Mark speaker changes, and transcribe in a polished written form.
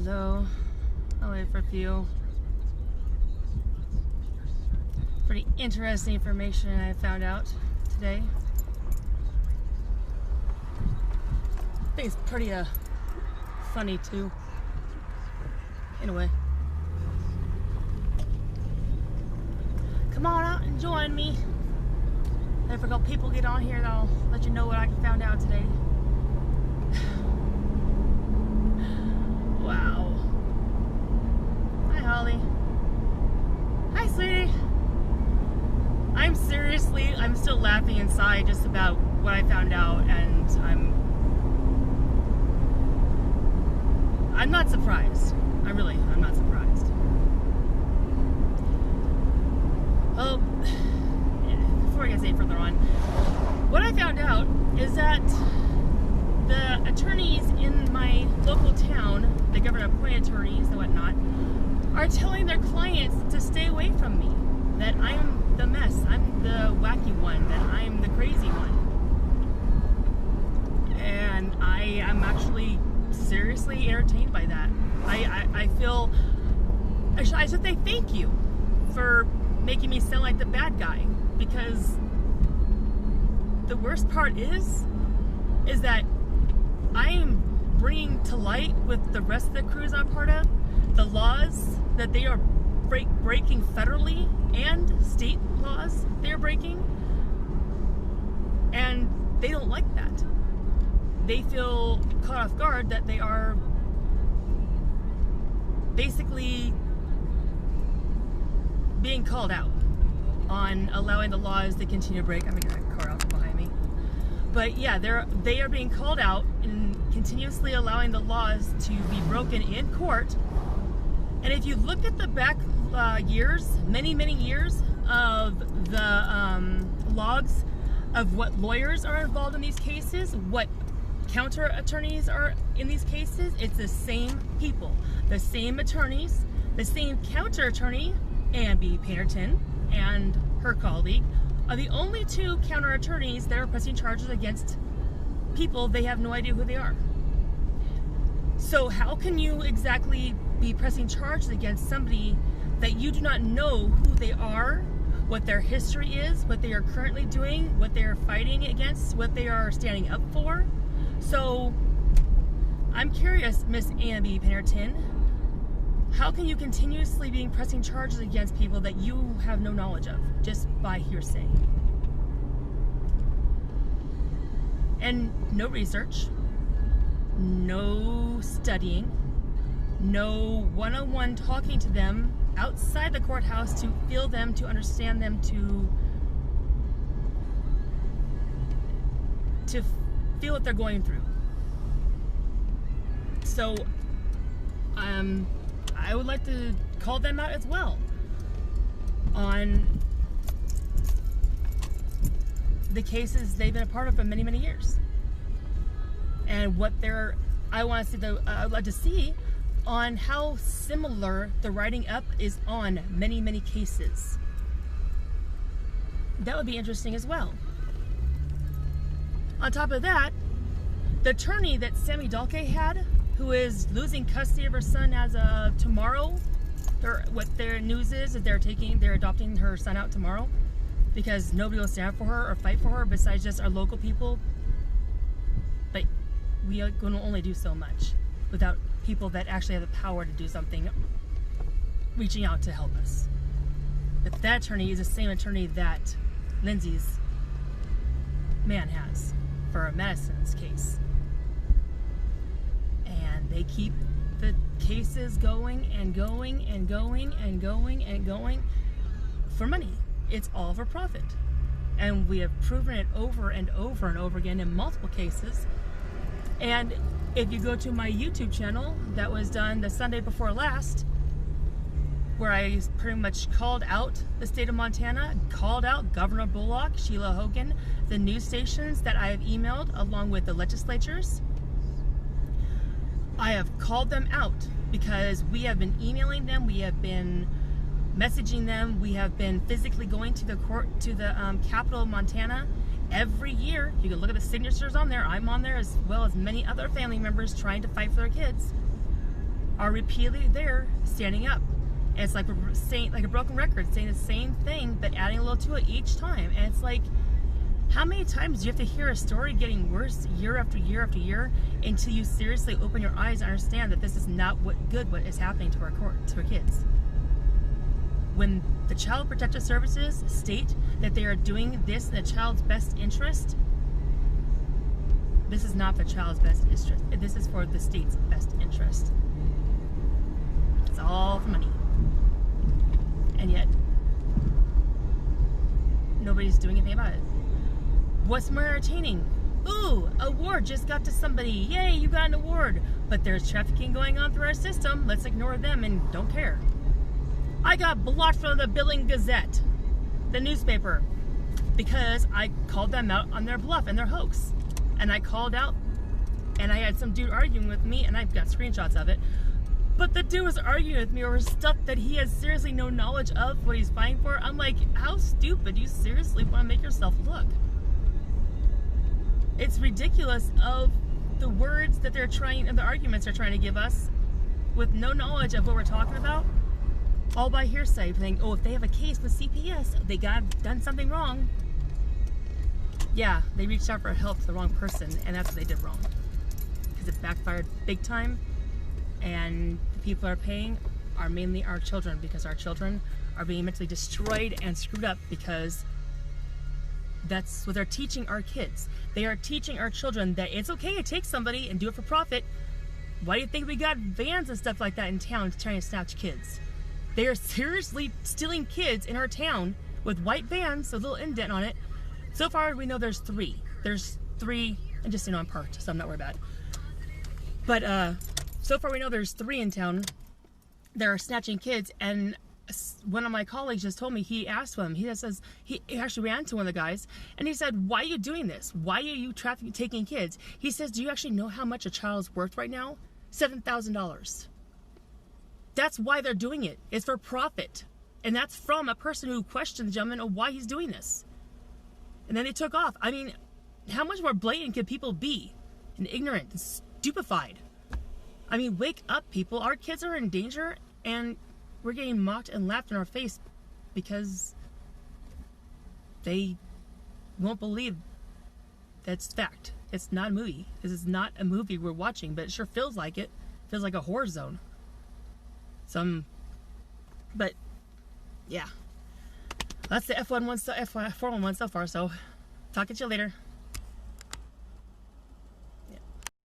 Speaker 1: Hello. I'll wait for a few. Pretty interesting information I found out today. I think it's pretty funny too, in a way. Come on out and join me. If a couple people get on here, I'll let you know what I found out today. Wow. Hi, Holly. Hi, sweetie. I'm still laughing inside just about what I found out, and I'm not surprised. I'm not surprised. Well, before I get any further on, what I found out is that the attorneys in my local town, the government-appointed attorneys and whatnot, are telling their clients to stay away from me. That I'm the mess, I'm the wacky one, that I'm the crazy one. And I am actually seriously entertained by that. I feel, I should say thank you for making me sound like the bad guy, because the worst part is that I am bringing to light with the rest of the crews I'm part of the laws that they are breaking federally and state laws they're breaking, and they don't like that. They feel caught off guard that they are basically being called out on allowing the laws to continue to break. I'm gonna get a car out from behind me. But yeah, they are being called out and continuously allowing the laws to be broken in court. And if you look at the back years, many years of the logs of what lawyers are involved in these cases, what counter attorneys are in these cases, it's the same people, the same attorneys, the same counter attorney, Amby Pannerton and her colleague are the only two counter attorneys that are pressing charges against people they have no idea who they are. So how can you exactly be pressing charges against somebody that you do not know who they are, what their history is, what they are currently doing, what they are fighting against, what they are standing up for? So I'm curious, Miss Amby Pannerton, how can you continuously be pressing charges against people that you have no knowledge of, just by hearsay? And no research, no studying, no one-on-one talking to them outside the courthouse to feel them, to understand them, to feel what they're going through. So I would like to call them out as well on the cases they've been a part of for many years, and what I want to see I'd like to see on how similar the writing up is on many cases. That would be interesting as well. On top of that, the attorney that Sammy Dalke had, who is losing custody of her son as of tomorrow, what their news is that they're adopting her son out tomorrow, because nobody will stand for her or fight for her besides just our local people. But we are going to only do so much without people that actually have the power to do something, reaching out to help us. But that attorney is the same attorney that Lindsay's man has for Madison's case. And they keep the cases going and going and going and going and going for money. It's all for profit. And we have proven it over and over and over again in multiple cases. And if you go to my YouTube channel that was done the Sunday before last, where I pretty much called out the state of Montana, called out Governor Bullock, Sheila Hogan, the news stations that I have emailed along with the legislatures, I have called them out because we have been emailing them, we have been messaging them, we have been physically going to the capital of Montana every year. You can look at the signatures on there. I'm on there as well as many other family members trying to fight for their kids. are repeatedly there standing up. And it's like we're saying, like a broken record, saying the same thing, but adding a little to it each time. And it's like, how many times do you have to hear a story getting worse year after year after year until you seriously open your eyes and understand that this is not what is happening to our kids? When the Child Protective Services state that they are doing this in the child's best interest, this is not the child's best interest. This is for the state's best interest. It's all for money. And yet, nobody's doing anything about it. What's more entertaining? Ooh, award just got to somebody. Yay, you got an award. But there's trafficking going on through our system. Let's ignore them and don't care. I got blocked from the Billing Gazette, the newspaper, because I called them out on their bluff and their hoax. And I called out, and I had some dude arguing with me, and I've got screenshots of it. But the dude was arguing with me over stuff that he has seriously no knowledge of what he's fighting for. I'm like, how stupid do you seriously want to make yourself look? It's ridiculous of the words that they're trying, and the arguments they're trying to give us with no knowledge of what we're talking about. All by hearsay, saying, oh, if they have a case with CPS, they done something wrong. Yeah, they reached out for help to the wrong person, and that's what they did wrong. Because it backfired big time, and the people that are paying are mainly our children, because our children are being mentally destroyed and screwed up because that's what they're teaching our kids. They are teaching our children that it's okay to take somebody and do it for profit. Why do you think we got vans and stuff like that in town trying to snatch kids? They are seriously stealing kids in our town with white vans, a little indent on it. So far, we know there's three. There's three, and just, I'm parked, so I'm not worried about it. But so far, we know there's three in town that are snatching kids, and one of my colleagues just told me, he asked him, he actually ran to one of the guys, and he said, why are you doing this? Why are you taking kids? He says, do you actually know how much a child is worth right now? $7,000. That's why they're doing it. It's for profit. And that's from a person who questioned the gentleman on why he's doing this. And then they took off. I mean, how much more blatant could people be? And ignorant and stupefied. I mean, wake up, people. Our kids are in danger, and we're getting mocked and laughed in our face because they won't believe that's fact. It's not a movie. This is not a movie we're watching, but it sure feels like it. It feels like a horror zone. But yeah, that's the F411 so far. So talk to you later.